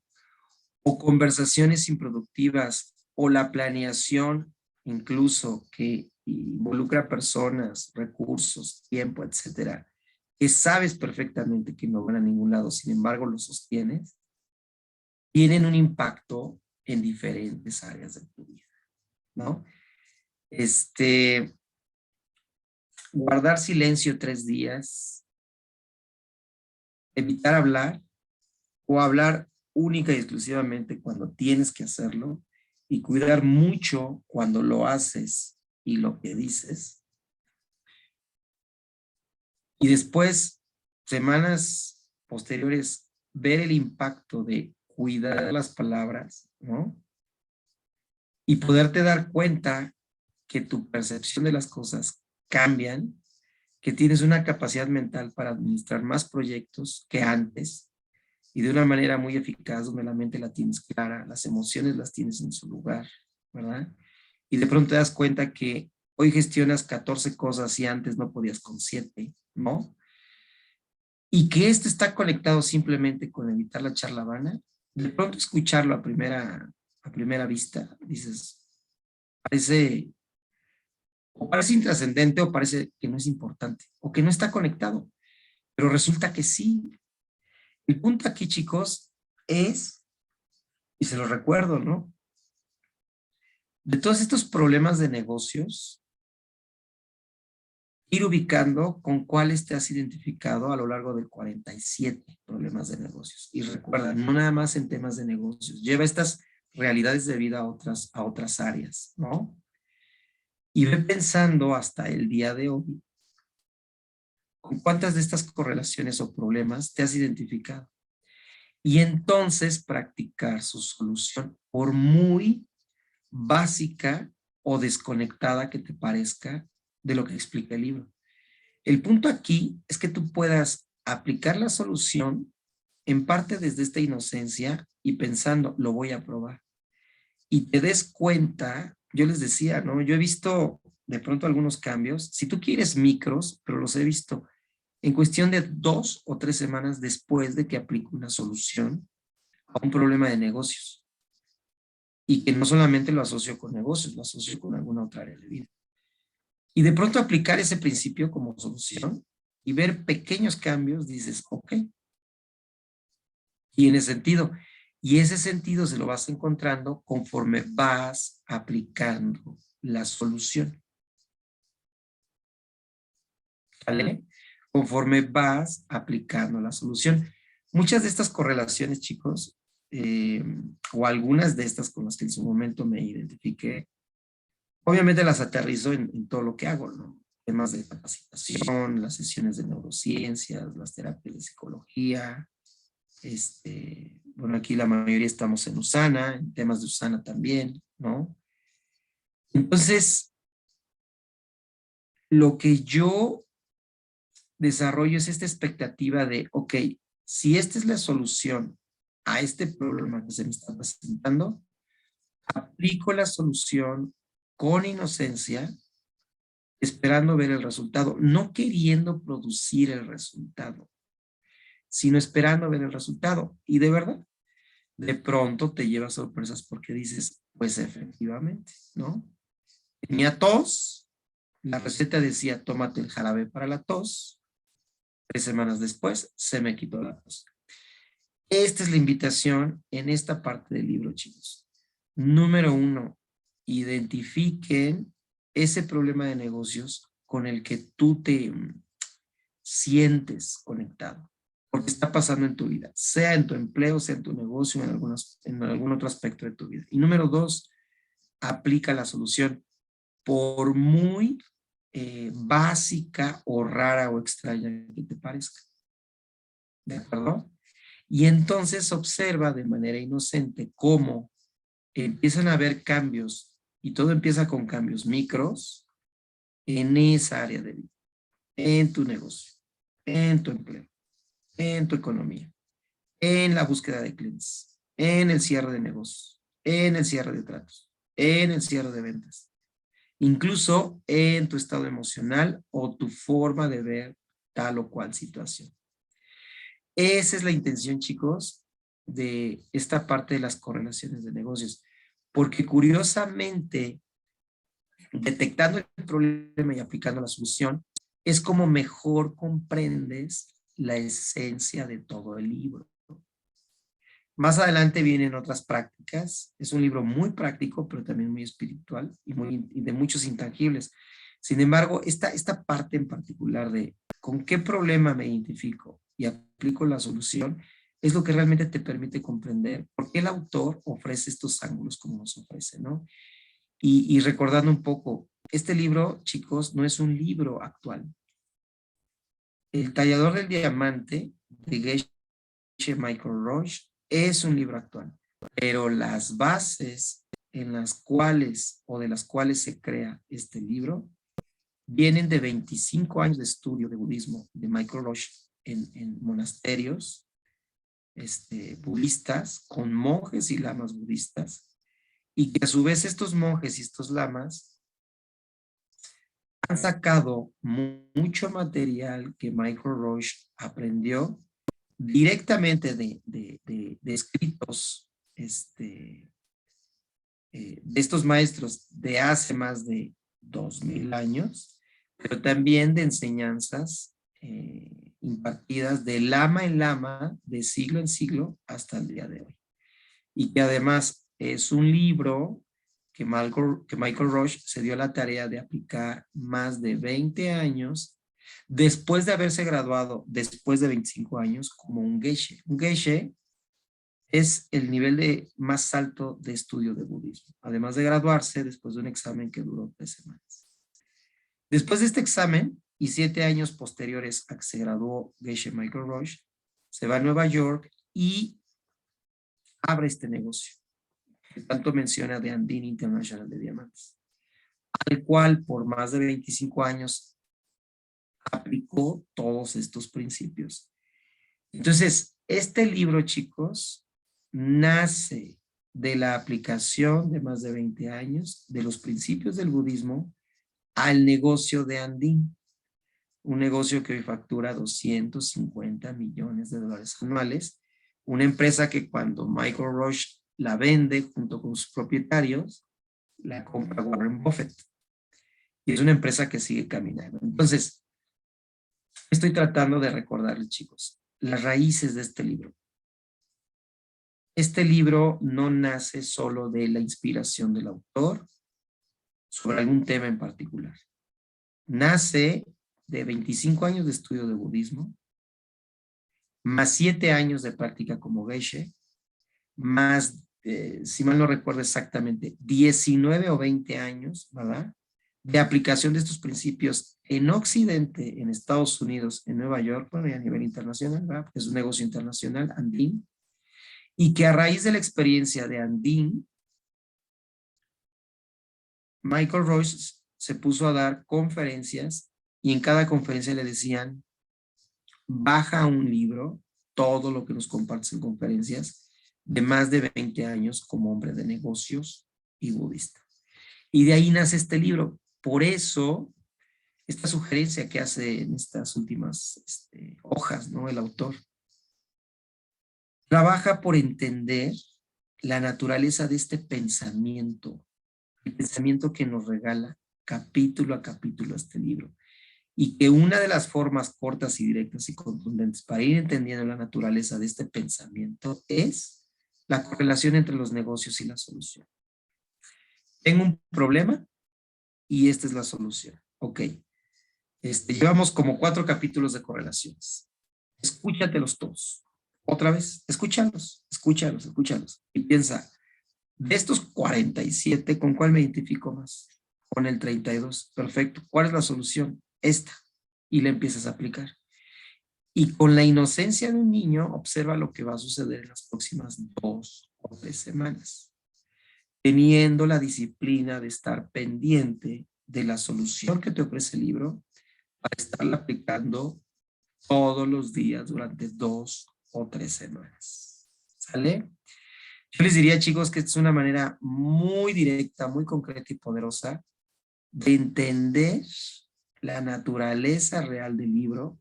O conversaciones improductivas, o la planeación incluso que involucra personas, recursos, tiempo, etcétera, que sabes perfectamente que no van a ningún lado, sin embargo lo sostienes, tienen un impacto en diferentes áreas de tu vida, ¿no? Guardar silencio 3 días, evitar hablar o hablar única y exclusivamente cuando tienes que hacerlo y cuidar mucho cuando lo haces y lo que dices. Y después, semanas posteriores, ver el impacto de cuidar las palabras, ¿no? Y poderte dar cuenta que tu percepción de las cosas cambian, que tienes una capacidad mental para administrar más proyectos que antes y de una manera muy eficaz, donde la mente la tienes clara, las emociones las tienes en su lugar, ¿verdad? Y de pronto te das cuenta que hoy gestionas 14 cosas y antes no podías con 7, ¿no? Y que esto está conectado simplemente con evitar la charla vana. De pronto escucharlo a primera vista, dices, parece, o parece intrascendente o parece que no es importante o que no está conectado, pero resulta que sí. El punto aquí, chicos, es, y se lo recuerdo, ¿no? De todos estos problemas de negocios, ir ubicando con cuáles te has identificado a lo largo de 47 problemas de negocios. Y recuerda, no nada más en temas de negocios, lleva estas realidades de vida a otras áreas, ¿no? Y ve pensando hasta el día de hoy con cuántas de estas correlaciones o problemas te has identificado. Y entonces practicar su solución, por muy básica o desconectada que te parezca de lo que explica el libro. El punto aquí es que tú puedas aplicar la solución en parte desde esta inocencia y pensando, lo voy a probar. Y te des cuenta, yo les decía, ¿no? Yo he visto de pronto algunos cambios, si tú quieres micros, pero los he visto en cuestión de 2 o 3 semanas después de que aplico una solución a un problema de negocios. Y que no solamente lo asocio con negocios, lo asocio con alguna otra área de vida. Y de pronto aplicar ese principio como solución y ver pequeños cambios, dices, ok, tiene sentido. Y ese sentido se lo vas encontrando conforme vas aplicando la solución. ¿Vale? Conforme vas aplicando la solución. Muchas de estas correlaciones, chicos, o algunas de estas con las que en su momento me identifiqué, obviamente las aterrizo en todo lo que hago, ¿no? Temas de capacitación, las sesiones de neurociencias, las terapias de psicología. Bueno, aquí la mayoría estamos en USANA, en temas de USANA también, ¿no? Entonces, lo que yo desarrollo es esta expectativa de, ok, si esta es la solución a este problema que se me está presentando, aplico la solución con inocencia, esperando ver el resultado, no queriendo producir el resultado, sino esperando ver el resultado. Y de verdad, de pronto te llevas sorpresas porque dices, pues efectivamente, ¿no? Tenía tos, la receta decía, tómate el jarabe para la tos, 3 semanas después se me quitó la tos. Esta es la invitación en esta parte del libro, chicos. Número 1, identifiquen ese problema de negocios con el que tú te sientes conectado, porque está pasando en tu vida, sea en tu empleo, sea en tu negocio, en algún otro aspecto de tu vida. Y número 2, aplica la solución, por muy básica o rara o extraña que te parezca. ¿De acuerdo? Y entonces observa de manera inocente cómo empiezan a haber cambios, y todo empieza con cambios micros en esa área de vida, en tu negocio, en tu empleo, en tu economía, en la búsqueda de clientes, en el cierre de negocios, en el cierre de tratos, en el cierre de ventas, incluso en tu estado emocional o tu forma de ver tal o cual situación. Esa es la intención, chicos, de esta parte de las correlaciones de negocios, porque curiosamente, detectando el problema y aplicando la solución, es como mejor comprendes la esencia de todo el libro. Más adelante vienen otras prácticas. Es un libro muy práctico, pero también muy espiritual y de muchos intangibles. Sin embargo, esta parte en particular de con qué problema me identifico y aplico la solución, es lo que realmente te permite comprender por qué el autor ofrece estos ángulos como nos ofrece, ¿no? Y recordando un poco, este libro, chicos, no es un libro actual. El tallador del diamante de Geshe Michael Roach es un libro actual, pero las bases en las cuales o de las cuales se crea este libro vienen de 25 años de estudio de budismo de Michael Roach en monasterios budistas con monjes y lamas budistas, y que a su vez estos monjes y estos lamas han sacado mucho material que Michael Roach aprendió directamente de escritos de estos maestros de hace más de 2000 años, pero también de enseñanzas impartidas de lama en lama, de siglo en siglo, hasta el día de hoy. Y que además es un libro que Michael Roach se dio la tarea de aplicar más de 20 años después de haberse graduado, después de 25 años, como un geishe. Un geishe es el nivel más alto de estudio de budismo, además de graduarse después de un examen que duró 3 semanas. Después de este examen y 7 años posteriores a que se graduó Geshe Michael Roach, se va a Nueva York y abre este negocio, que tanto menciona, de Andin International de Diamantes, al cual por más de 25 años aplicó todos estos principios. Entonces, este libro, chicos, nace de la aplicación de más de 20 años de los principios del budismo al negocio de Andin, un negocio que hoy factura 250 millones de dólares anuales, una empresa que cuando Michael Roach la vende junto con sus propietarios, la compra Warren Buffett. Y es una empresa que sigue caminando. Entonces, estoy tratando de recordarles, chicos, las raíces de este libro. Este libro no nace solo de la inspiración del autor sobre algún tema en particular. Nace de 25 años de estudio de budismo, más 7 años de práctica como geishe, más, si mal no recuerdo exactamente, 19 o 20 años, ¿verdad?, de aplicación de estos principios en Occidente, en Estados Unidos, en Nueva York, bueno, y a nivel internacional, ¿verdad?, porque es un negocio internacional, Andin, y que a raíz de la experiencia de Andin, Michael Roach se puso a dar conferencias y en cada conferencia le decían, baja un libro, todo lo que nos compartes en conferencias, de más de 20 años como hombre de negocios y budista. Y de ahí nace este libro. Por eso, esta sugerencia que hace en estas últimas hojas, ¿no?, el autor, trabaja por entender la naturaleza de este pensamiento, el pensamiento que nos regala capítulo a capítulo este libro. y que una de las formas cortas y directas y contundentes para ir entendiendo la naturaleza de este pensamiento es la correlación entre los negocios y la solución. Tengo un problema y esta es la solución. Ok. Llevamos como 4 capítulos de correlaciones. Escúchatelos todos. Otra vez, escúchalos. Y piensa, de estos 47, ¿con cuál me identifico más? Con el 32. Perfecto. ¿Cuál es la solución? Esta. Y la empiezas a aplicar. Y con la inocencia de un niño, observa lo que va a suceder en las próximas 2 o 3 semanas. Teniendo la disciplina de estar pendiente de la solución que te ofrece el libro para estarla aplicando todos los días durante 2 o 3 semanas. ¿Sale? Yo les diría, chicos, que esta es una manera muy directa, muy concreta y poderosa de entender la naturaleza real del libro,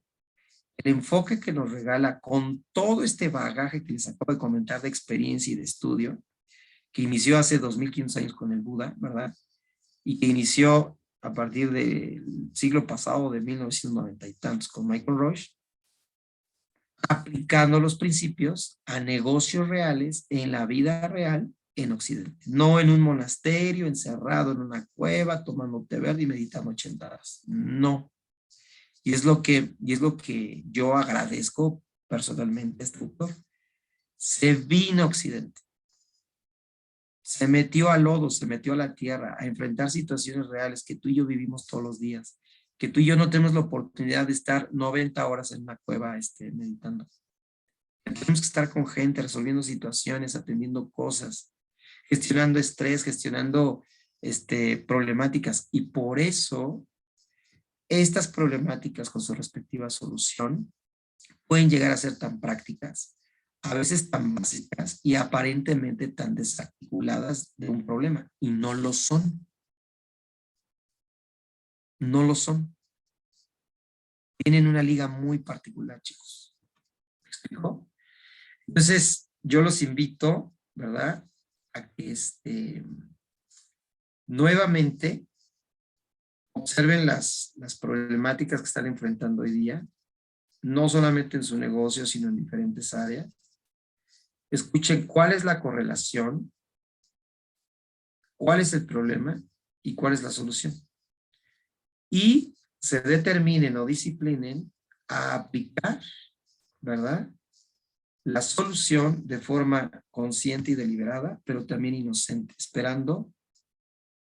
el enfoque que nos regala con todo este bagaje que les acabo de comentar de experiencia y de estudio, que inició hace 2500 años con el Buda, ¿verdad? Y que inició a partir del siglo pasado, de 1990 y tantos, con Michael Roach, aplicando los principios a negocios reales en la vida real en Occidente. No en un monasterio, encerrado en una cueva, tomando té verde y meditando 80 horas. No. Y es lo que yo agradezco personalmente a este autor. Se vino a Occidente. Se metió al lodo, se metió a la tierra, a enfrentar situaciones reales que tú y yo vivimos todos los días, que tú y yo no tenemos la oportunidad de estar 90 horas en una cueva meditando. Tenemos que estar con gente, resolviendo situaciones, atendiendo cosas, gestionando estrés, gestionando problemáticas. Y por eso, estas problemáticas con su respectiva solución pueden llegar a ser tan prácticas, a veces tan básicas y aparentemente tan desarticuladas de un problema. Y no lo son. No lo son. Tienen una liga muy particular, chicos. ¿Me explico? Entonces, yo los invito, ¿verdad? A que nuevamente observen las problemáticas que están enfrentando hoy día, no solamente en su negocio, sino en diferentes áreas. Escuchen cuál es la correlación, cuál es el problema y cuál es la solución. Y se determinen o disciplinen a aplicar, ¿verdad? La solución de forma consciente y deliberada, pero también inocente, esperando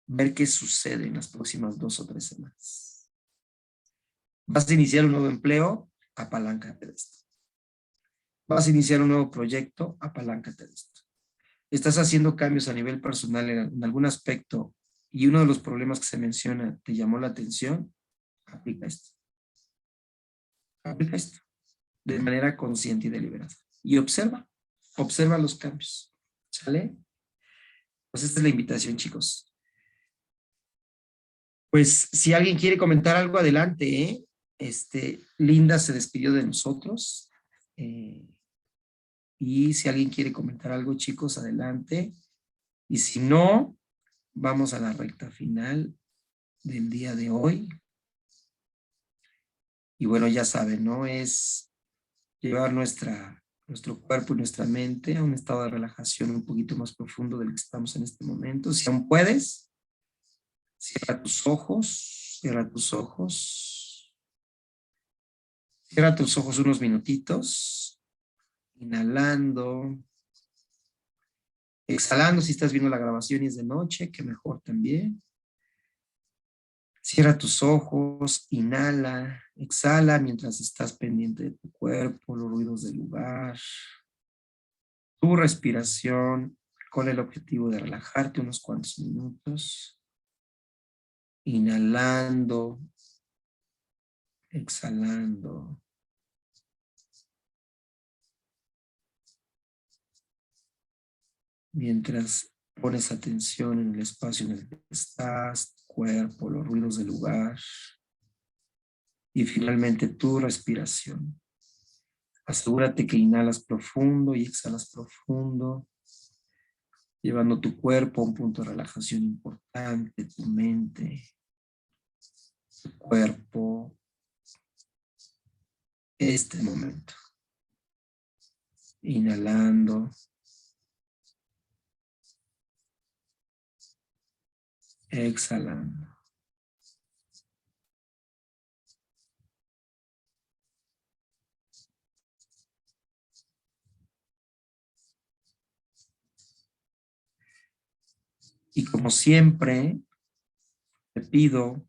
ver qué sucede en las próximas 2 o 3 semanas. Vas a iniciar un nuevo empleo, apaláncate de esto. Vas a iniciar un nuevo proyecto, apaláncate de esto. Estás haciendo cambios a nivel personal en algún aspecto y uno de los problemas que se menciona te llamó la atención, aplica esto. Aplica esto de manera consciente y deliberada. Y observa los cambios. ¿Sale? Pues esta es la invitación, chicos. Pues si alguien quiere comentar algo, adelante, ¿eh? Linda se despidió de nosotros. Y si alguien quiere comentar algo, chicos, adelante. Y si no, vamos a la recta final del día de hoy. Y bueno, ya saben, ¿no? Es llevar nuestro cuerpo y nuestra mente a un estado de relajación un poquito más profundo del que estamos en este momento. Si aún puedes, cierra tus ojos, cierra tus ojos. Cierra tus ojos unos minutitos. Inhalando. Exhalando si estás viendo la grabación y es de noche, que mejor también. Cierra tus ojos, inhala, exhala mientras estás pendiente de tu cuerpo, los ruidos del lugar, tu respiración con el objetivo de relajarte unos cuantos minutos. Inhalando, exhalando. Mientras pones atención en el espacio en el que estás, tu cuerpo, los ruidos del lugar. Y finalmente tu respiración. Asegúrate que inhalas profundo y exhalas profundo, llevando tu cuerpo a un punto de relajación importante, tu mente, tu cuerpo, este momento. Inhalando. Exhalando. Y como siempre, te pido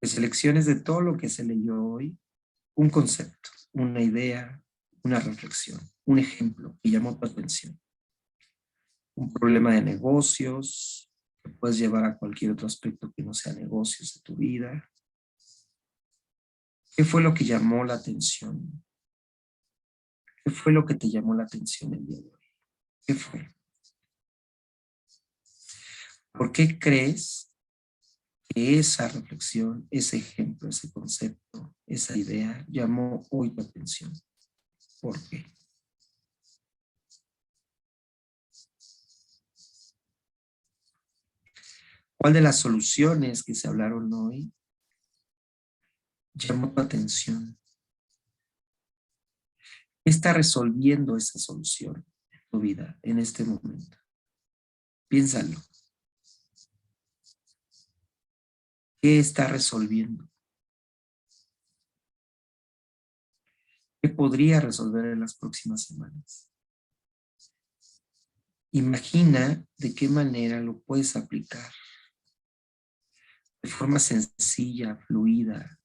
que selecciones de todo lo que se leyó hoy un concepto, una idea, una reflexión, un ejemplo que llamó tu atención. Un problema de negocios que puedes llevar a cualquier otro aspecto que no sea negocios de tu vida. ¿Qué fue lo que llamó la atención? ¿Qué fue lo que te llamó la atención el día de hoy? ¿Qué fue? ¿Por qué crees que esa reflexión, ese ejemplo, ese concepto, esa idea llamó hoy tu atención? ¿Por qué? ¿Cuál de las soluciones que se hablaron hoy llamó tu atención? ¿Qué está resolviendo esa solución en tu vida en este momento? Piénsalo. ¿Qué está resolviendo? ¿Qué podría resolver en las próximas semanas? Imagina de qué manera lo puedes aplicar de forma sencilla, fluida,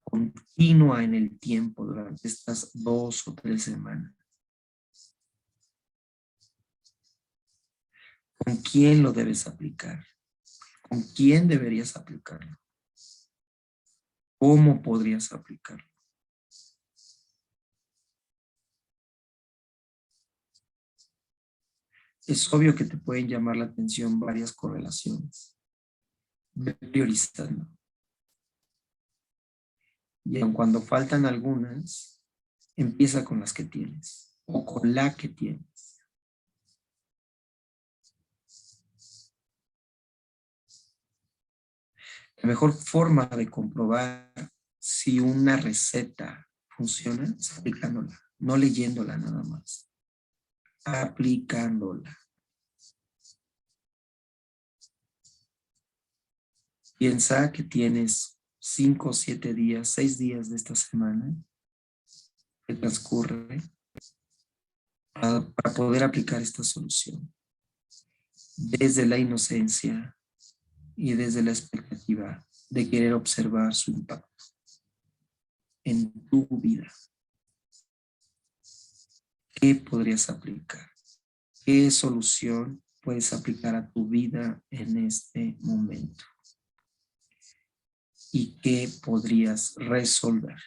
continua en el tiempo durante estas 2 o 3 semanas. ¿Con quién lo debes aplicar? ¿Con quién deberías aplicarlo? ¿Cómo podrías aplicarlo? Es obvio que te pueden llamar la atención varias correlaciones. Ve priorizando. Y aun cuando faltan algunas, empieza con las que tienes o con la que tienes. La mejor forma de comprobar si una receta funciona es aplicándola, no leyéndola nada más. Aplicándola. Piensa que tienes 5, 7 días, 6 días de esta semana que transcurre para poder aplicar esta solución. Desde la inocencia y desde la expectativa de querer observar su impacto en tu vida. ¿Qué podrías aplicar? ¿Qué solución puedes aplicar a tu vida en este momento? ¿Y qué podrías resolver?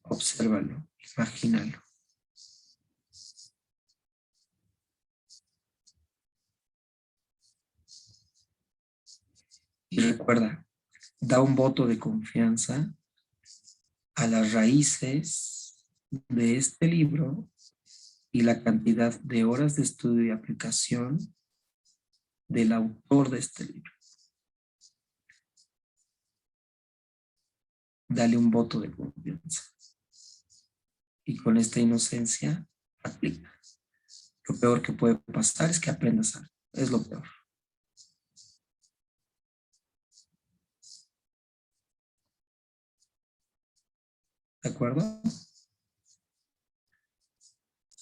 Obsérvalo, imagínalo. Y recuerda, da un voto de confianza a las raíces de este libro y la cantidad de horas de estudio y aplicación del autor de este libro. Dale un voto de confianza. Y con esta inocencia, aplica. Lo peor que puede pasar es que aprendas algo. Es lo peor. ¿De acuerdo?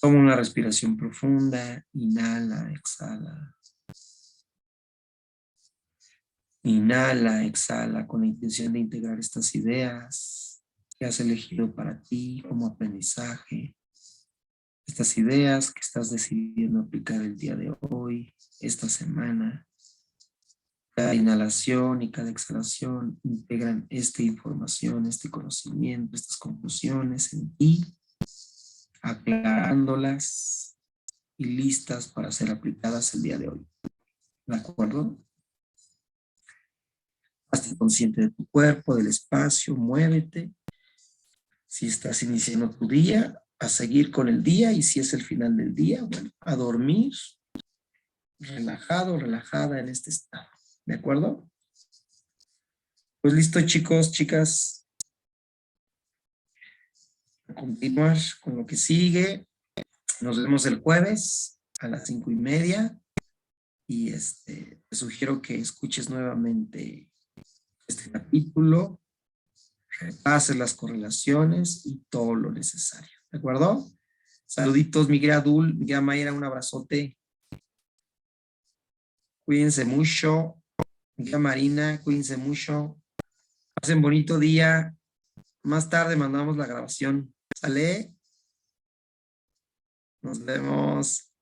Toma una respiración profunda. Inhala, exhala. Inhala, exhala con la intención de integrar estas ideas que has elegido para ti como aprendizaje. Estas ideas que estás decidiendo aplicar el día de hoy, esta semana. Cada inhalación y cada exhalación integran esta información, este conocimiento, estas conclusiones en ti, aclarándolas y listas para ser aplicadas el día de hoy. ¿De acuerdo? Hazte consciente de tu cuerpo, del espacio, muévete. Si estás iniciando tu día, a seguir con el día, y si es el final del día, bueno, a dormir. relajado, relajada en este estado. ¿De acuerdo? Pues listo, chicos, chicas. A continuar con lo que sigue. Nos vemos el jueves a las 5:30. Y te sugiero que escuches nuevamente este capítulo, repases las correlaciones y todo lo necesario. ¿De acuerdo? Saluditos, Miguel Adul, Miguel Mayra, un abrazote. Cuídense mucho. Miguel Marina, cuídense mucho. Pasen bonito día. Más tarde mandamos la grabación. ¿Sale? Nos vemos.